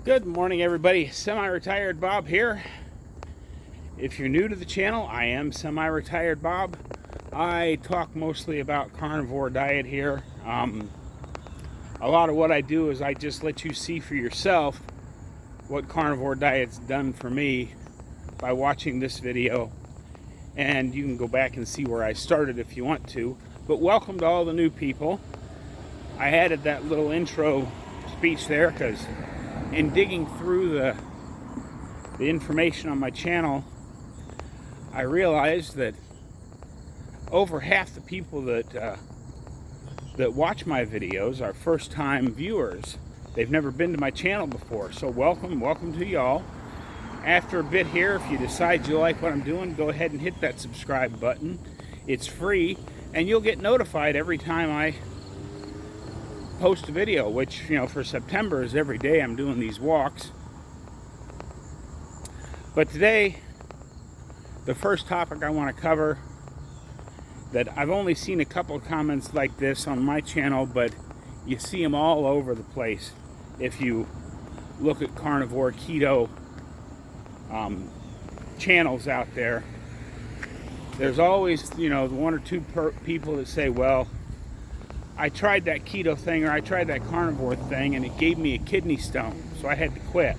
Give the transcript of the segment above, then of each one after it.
Good morning, everybody. Semi-retired Bob here. If you're new to the channel, I am Semi-retired Bob. I talk mostly about carnivore diet here. A lot of what I do is I just let you see for yourself what carnivore diet's done for me by watching this video. And you can go back and see where I started if you want to. But welcome to all the new people. I added that little intro speech there because in digging through the information on my channel, I realized that over half the people that watch my videos are first-time viewers. They've never been to my channel before, so welcome to y'all. After a bit here, if you decide you like what I'm doing, go ahead and hit that subscribe button. It's free, and you'll get notified every time I post a video, which, for September is every day I'm doing these walks. But today, the first topic I want to cover, that I've only seen a couple of comments like this on my channel, but you see them all over the place if you look at carnivore keto channels out there. There's always, one or two people that say, well, I tried that keto thing or I tried that carnivore thing and it gave me a kidney stone, so I had to quit.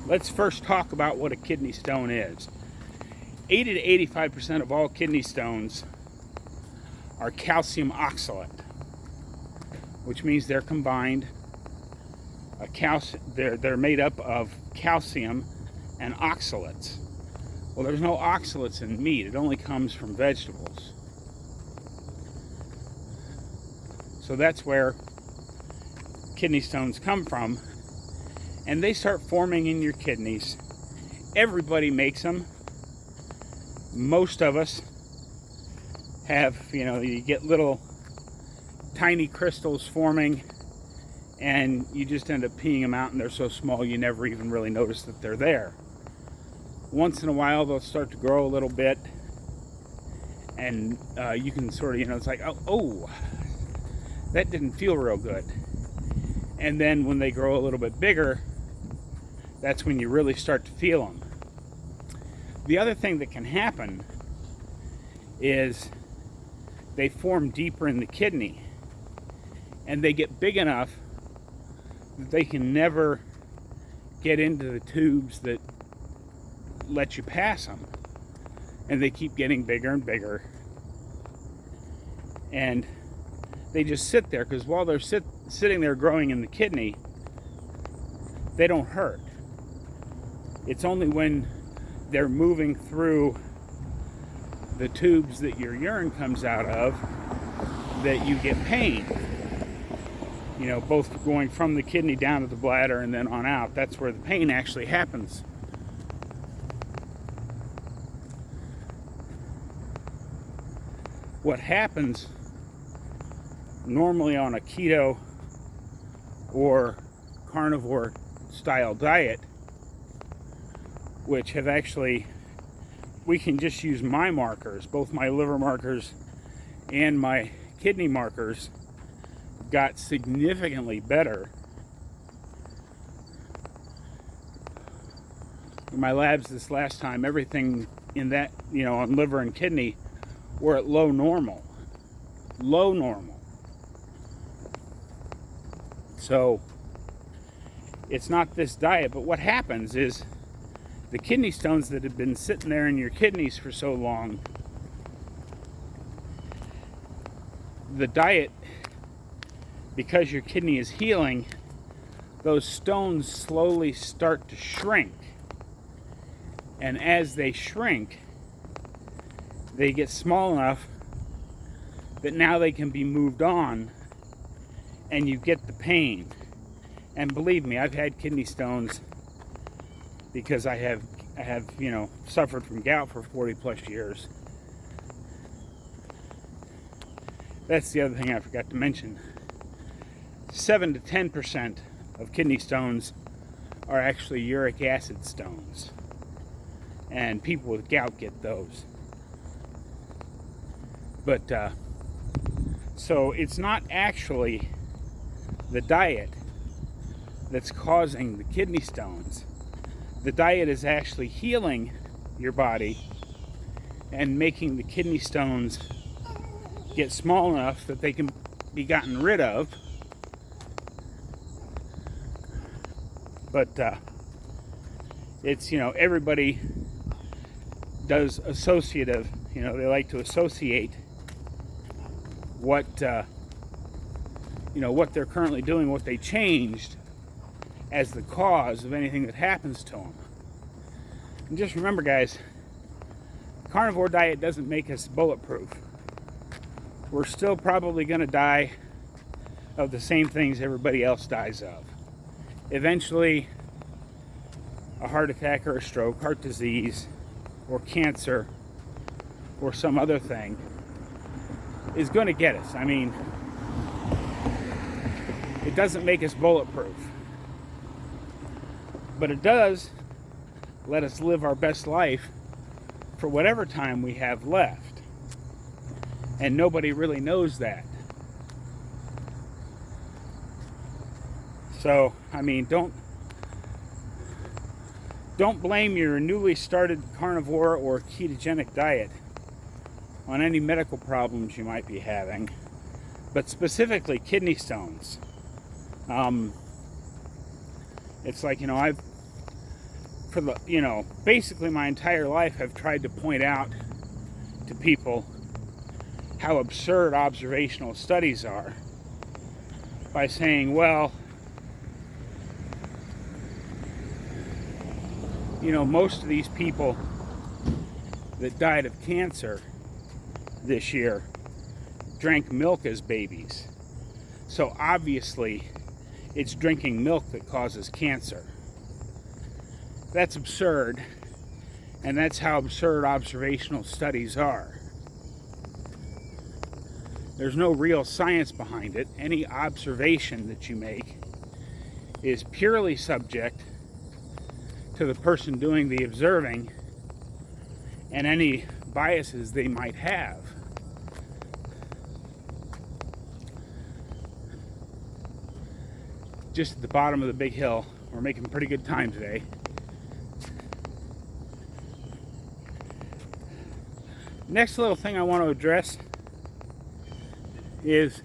Let's first talk about what a kidney stone is. 80 to 85% of all kidney stones are calcium oxalate, which means they're combined. They're made up of calcium and oxalates. Well, there's no oxalates in meat. It only comes from vegetables. So that's where kidney stones come from. And they start forming in your kidneys. Everybody makes them. Most of us have, you get little tiny crystals forming and you just end up peeing them out, and they're so small you never even really notice that they're there. Once in a while they'll start to grow a little bit, and you can sort of, it's like, oh, that didn't feel real good. And then when they grow a little bit bigger, that's when you really start to feel them. The other thing that can happen is they form deeper in the kidney, and they get big enough that they can never get into the tubes that let you pass them, and they keep getting bigger and bigger, and they just sit there, because while they're sitting there growing in the kidney, they don't hurt. It's only when they're moving through the tubes that your urine comes out of that you get pain. Both going from the kidney down to the bladder and then on out. That's where the pain actually happens. What happens normally on a keto or carnivore style diet, which have actually, we can just use my markers, both my liver markers and my kidney markers got significantly better. In my labs this last time, everything in that, on liver and kidney were at low normal. So it's not this diet, but what happens is the kidney stones that have been sitting there in your kidneys for so long, the diet, because your kidney is healing, those stones slowly start to shrink. And as they shrink, they get small enough that now they can be moved on, and you get the pain. And believe me, I've had kidney stones because I have suffered from gout for 40 plus years. That's the other thing I forgot to mention. 7 to 10% of kidney stones are actually uric acid stones, and people with gout get those. But so it's not actually the diet that's causing the kidney stones. The diet is actually healing your body and making the kidney stones get small enough that they can be gotten rid of. But it's, everybody does associative, they like to associate what, what they're currently doing, what they changed as the cause of anything that happens to them. And just remember, guys, the carnivore diet doesn't make us bulletproof. We're still probably going to die of the same things everybody else dies of. Eventually, a heart attack or a stroke, heart disease, or cancer, or some other thing is going to get us. I mean, it doesn't make us bulletproof, but it does let us live our best life for whatever time we have left. And nobody really knows that. So, I mean, don't blame your newly started carnivore or ketogenic diet on any medical problems you might be having, but specifically kidney stones. It's like, basically my entire life I've tried to point out to people how absurd observational studies are by saying, well, most of these people that died of cancer this year drank milk as babies. So obviously, it's drinking milk that causes cancer. That's absurd, and that's how absurd observational studies are. There's no real science behind it. Any observation that you make is purely subject to the person doing the observing and any biases they might have. Just at the bottom of the big hill. We're making pretty good time today. Next little thing I want to address is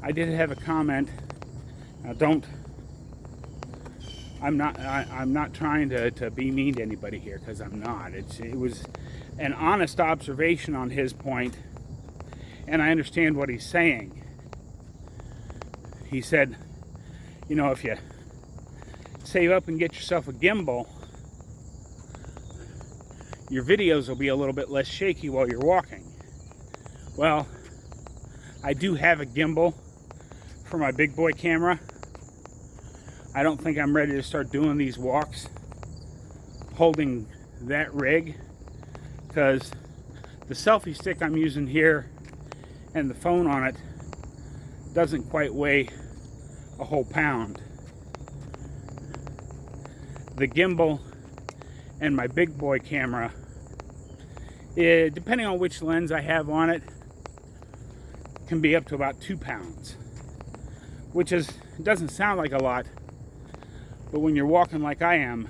I did have a comment. Now I'm not trying to be mean to anybody here, because I'm not. It was an honest observation on his point, and I understand what he's saying. He said, if you save up and get yourself a gimbal, your videos will be a little bit less shaky while you're walking. Well, I do have a gimbal for my big boy camera. I don't think I'm ready to start doing these walks holding that rig, because the selfie stick I'm using here and the phone on it doesn't quite weigh a whole pound. The gimbal and my big boy camera, depending on which lens I have on it, can be up to about 2 pounds, which doesn't sound like a lot, but when you're walking like I am,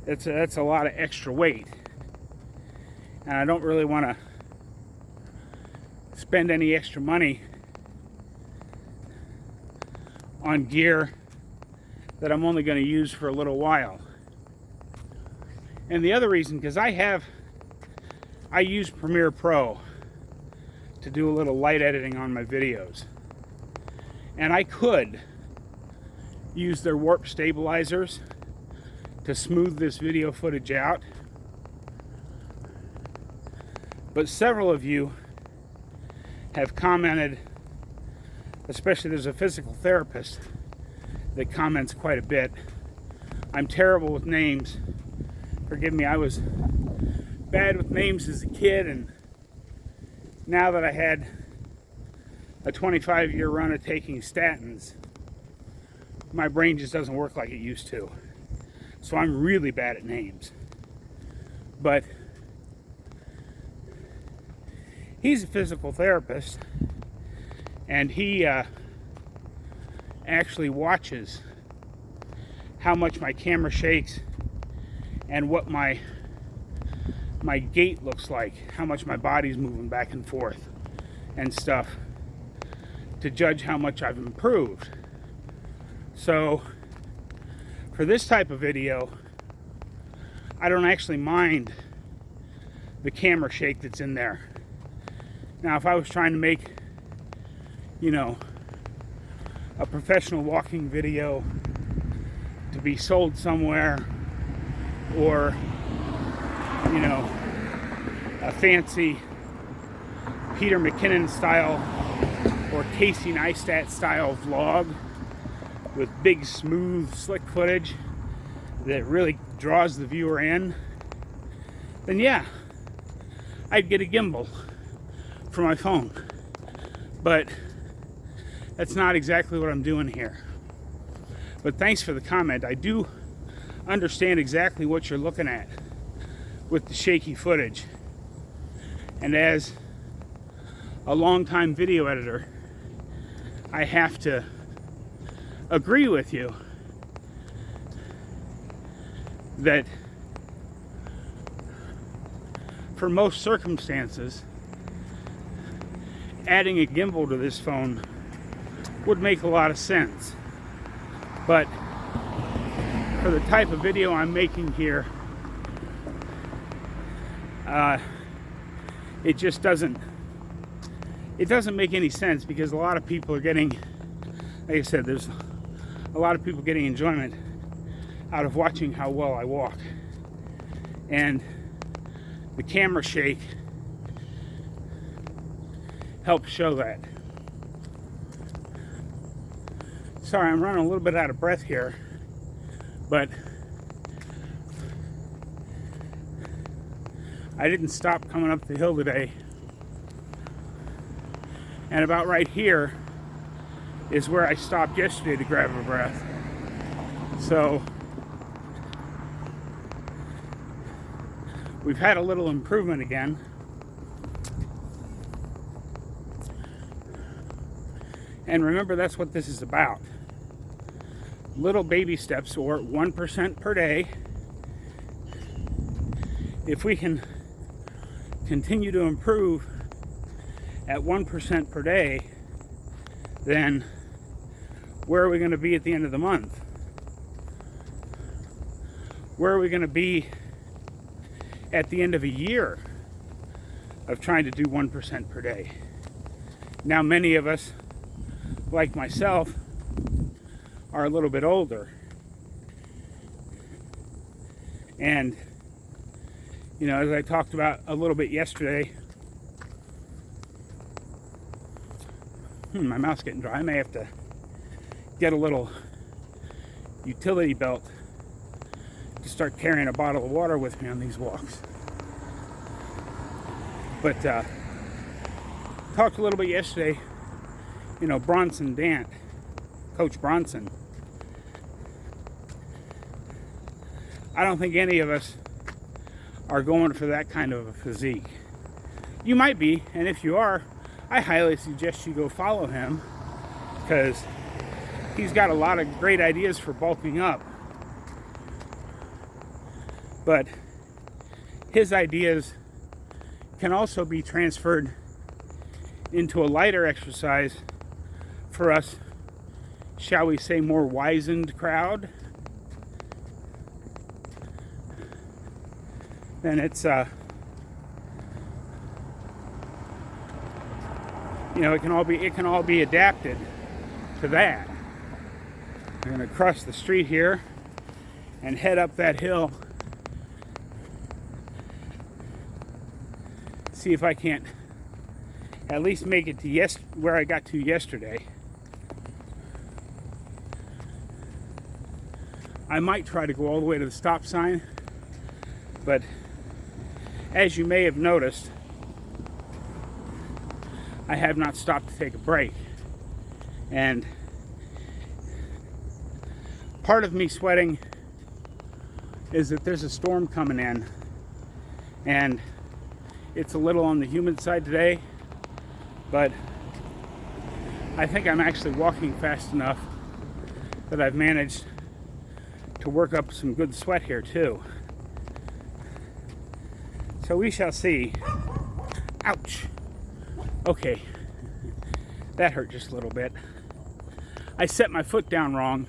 that's a lot of extra weight, and I don't really want to spend any extra money on gear that I'm only going to use for a little while. And the other reason, because I use Premiere Pro to do a little light editing on my videos, and I could use their warp stabilizers to smooth this video footage out, but several of you have commented, especially there's a physical therapist that comments quite a bit. I'm terrible with names. Forgive me, I was bad with names as a kid, and now that I had a 25-year run of taking statins, my brain just doesn't work like it used to. So I'm really bad at names. But he's a physical therapist, and he actually watches how much my camera shakes and what my gait looks like, how much my body's moving back and forth and stuff, to judge how much I've improved. So for this type of video, I don't actually mind the camera shake that's in there. Now, if I was trying to make, you know, a professional walking video to be sold somewhere, or, you know, a fancy Peter McKinnon style or Casey Neistat style vlog with big, smooth, slick footage that really draws the viewer in, then yeah, I'd get a gimbal for my phone. But that's not exactly what I'm doing here. But thanks for the comment. I do understand exactly what you're looking at with the shaky footage. And as a longtime video editor, I have to agree with you that for most circumstances, adding a gimbal to this phone would make a lot of sense. But for the type of video I'm making here, it just doesn't make any sense, because a lot of people are getting, like I said, there's a lot of people getting enjoyment out of watching how well I walk. And the camera shake helps show that. Sorry, I'm running a little bit out of breath here, but I didn't stop coming up the hill today. And about right here is where I stopped yesterday to grab a breath. So we've had a little improvement again. And remember, that's what this is about. Little baby steps, or 1% per day. If we can continue to improve at 1% per day, then where are we going to be at the end of the month? Where are we going to be at the end of a year of trying to do 1% per day? Now, many of us, like myself, are a little bit older. And, you know, as I talked about a little bit yesterday, my mouth's getting dry. I may have to get a little utility belt to start carrying a bottle of water with me on these walks. But talked a little bit yesterday, you know, Bronson Dant, Coach Bronson. I don't think any of us are going for that kind of a physique. You might be, and if you are, I highly suggest you go follow him, because he's got a lot of great ideas for bulking up. But his ideas can also be transferred into a lighter exercise for us, shall we say, more wizened crowd. Then it's you know, it can all be adapted to that. I'm going to cross the street here and head up that hill. See if I can't at least make it to where I got to yesterday. I might try to go all the way to the stop sign, but as you may have noticed, I have not stopped to take a break. And part of me sweating is that there's a storm coming in, and it's a little on the humid side today, but I think I'm actually walking fast enough that I've managed to work up some good sweat here too. So we shall see. Ouch. Okay. That hurt just a little bit. I set my foot down wrong,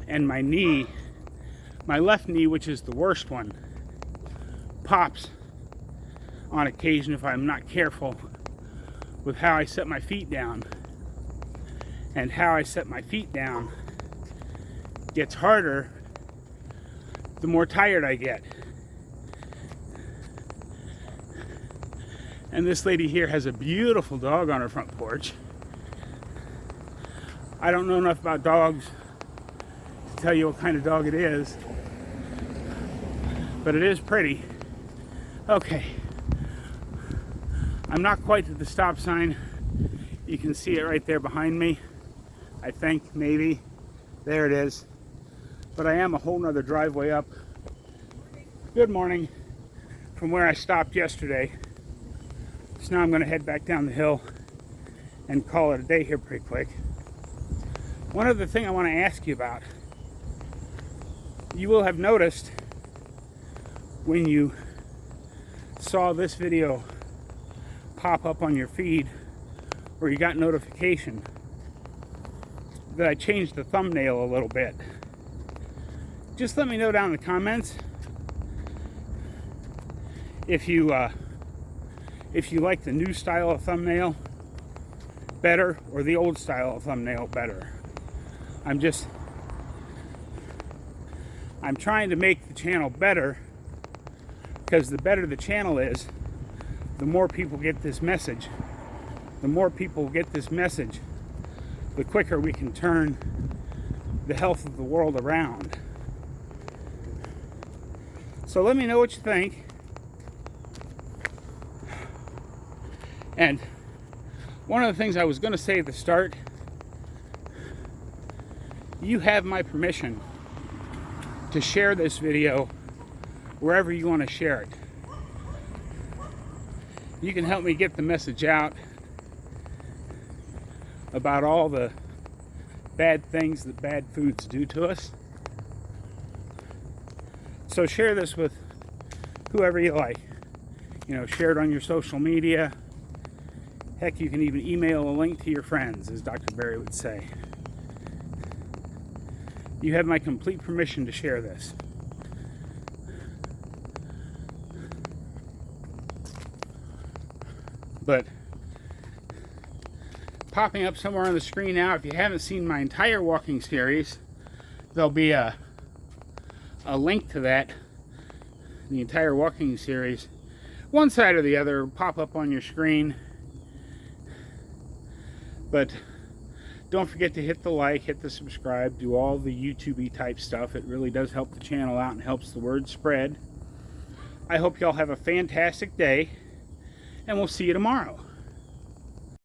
and my knee, my left knee, which is the worst one, pops on occasion if I'm not careful with how I set my feet down. And how I set my feet down gets harder the more tired I get. And this lady here has a beautiful dog on her front porch. I don't know enough about dogs to tell you what kind of dog it is, but it is pretty. Okay, I'm not quite at the stop sign. You can see it right there behind me, I think, maybe. There it is. But I am a whole nother driveway up. Good morning. From where I stopped yesterday. So now I'm going to head back down the hill and call it a day here pretty quick. One other thing I want to ask you about. You will have noticed when you saw this video pop up on your feed, or you got notification, that I changed the thumbnail a little bit. Just let me know down in the comments if you like the new style of thumbnail better or the old style of thumbnail better. I'm trying to make the channel better, because the better the channel is, the more people get this message. The more people get this message, the quicker we can turn the health of the world around. So let me know what you think. And one of the things I was going to say at the start, you have my permission to share this video wherever you want to share it. You can help me get the message out about all the bad things that bad foods do to us. So share this with whoever you like. You know, share it on your social media. Heck, you can even email a link to your friends, as Dr. Barry would say. You have my complete permission to share this. But popping up somewhere on the screen now, if you haven't seen my entire walking series, there'll be a link to that, the entire walking series. One side or the other will pop up on your screen. But don't forget to hit the like, hit the subscribe, do all the YouTube-y type stuff. It really does help the channel out and helps the word spread. I hope y'all have a fantastic day, and we'll see you tomorrow.